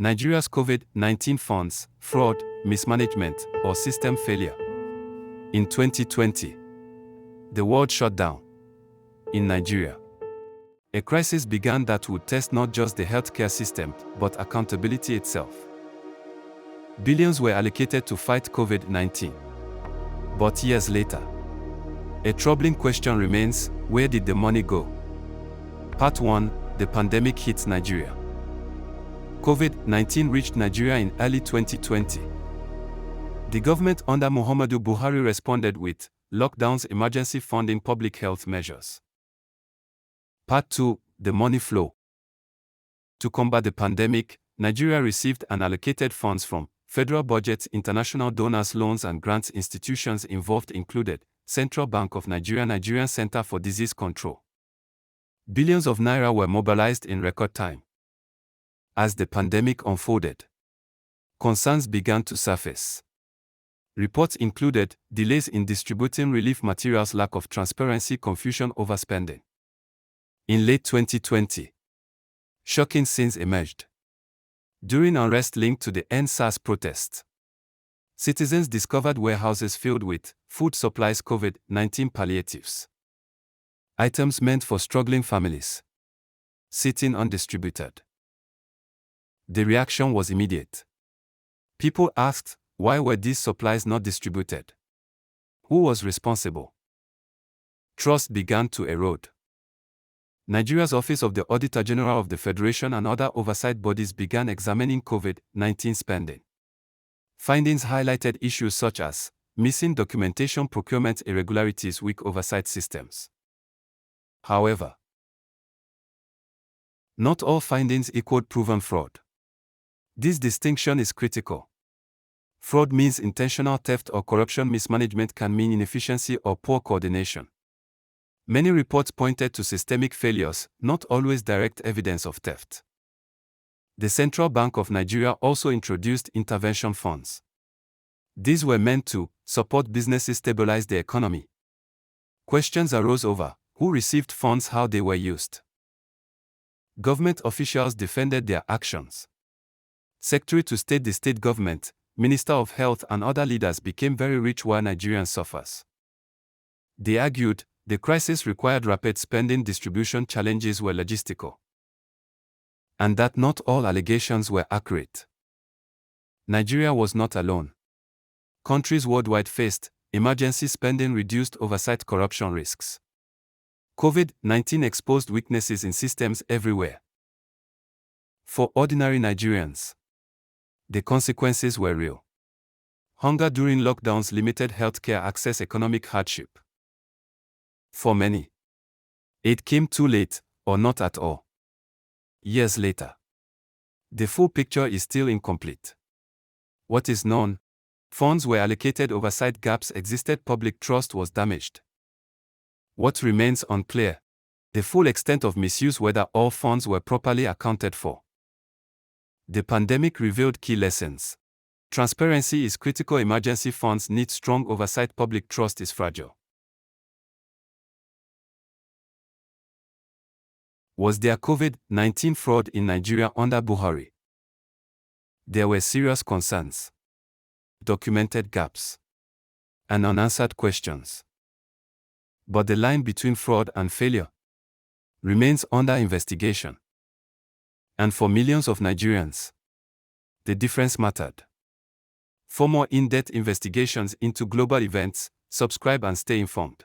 Nigeria's COVID-19 funds, fraud, mismanagement, or system failure. In 2020, the world shut down. In Nigeria, a crisis began that would test not just the healthcare system, but accountability itself. Billions were allocated to fight COVID-19. But years later, a troubling question remains: where did the money go? Part 1: The pandemic hits Nigeria. COVID-19 reached Nigeria in early 2020. The government under Muhammadu Buhari responded with lockdowns, emergency funding, public health measures. Part 2: The money flow. To combat the pandemic, Nigeria received and allocated funds from federal budgets, international donors, loans and grants. Institutions involved included Central Bank of Nigeria, Nigerian Center for Disease Control. Billions of naira were mobilized in record time. As the pandemic unfolded, concerns began to surface. Reports included delays in distributing relief materials, lack of transparency, confusion over spending. In late 2020, shocking scenes emerged. During unrest linked to the End SARS protests, citizens discovered warehouses filled with food supplies, COVID-19 palliatives, items meant for struggling families, sitting undistributed. The reaction was immediate. People asked, why were these supplies not distributed? Who was responsible? Trust began to erode. Nigeria's Office of the Auditor General of the Federation and other oversight bodies began examining COVID-19 spending. Findings highlighted issues such as missing documentation, procurement irregularities, weak oversight systems. However, not all findings equaled proven fraud. This distinction is critical. Fraud means intentional theft or corruption. Mismanagement can mean inefficiency or poor coordination. Many reports pointed to systemic failures, not always direct evidence of theft. The Central Bank of Nigeria also introduced intervention funds. These were meant to support businesses, stabilize the economy. Questions arose over who received funds, how they were used. Government officials defended their actions. Secretary to State, the state government, Minister of Health and other leaders became very rich while Nigerians suffers. They argued the crisis required rapid spending, distribution challenges were logistical, and that not all allegations were accurate. Nigeria was not alone. Countries worldwide faced emergency spending, reduced oversight, corruption risks. COVID-19 exposed weaknesses in systems everywhere. For ordinary Nigerians, the consequences were real. Hunger during lockdowns, limited healthcare access, economic hardship. For many, it came too late, or not at all. Years later, the full picture is still incomplete. What is known? Funds were allocated, oversight gaps existed, public trust was damaged. What remains unclear? The full extent of misuse, whether all funds were properly accounted for. The pandemic revealed key lessons. Transparency is critical, emergency funds need strong oversight, public trust is fragile. Was there COVID-19 fraud in Nigeria under Buhari? There were serious concerns, documented gaps, and unanswered questions. But the line between fraud and failure remains under investigation. And for millions of Nigerians, the difference mattered. For more in-depth investigations into global events, subscribe and stay informed.